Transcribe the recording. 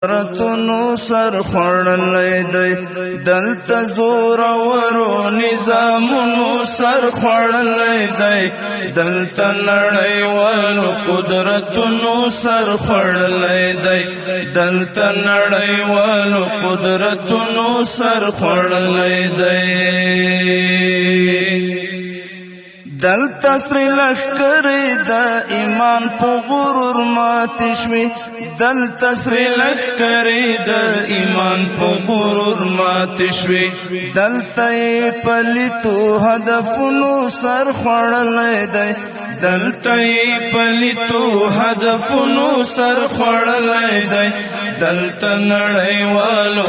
قدرتونو سر خوړلای دی دلته زور ورو نظامونو سر خوړلای دی دلته نړیوالو قدرتونو سر خوړلای دی دلته نړیوالو قدرتونو سر خوړلای دی دلته سری لښکرې د ایمان په غرور ماتې شوې دلته سری لښکرې د ایمان په غرور ماتې شوې دلته یې پلیتو هدفونو سر خوړلی دی دلته یې پلیتو هدفونو سر خوړلی دی دلته نړیوالو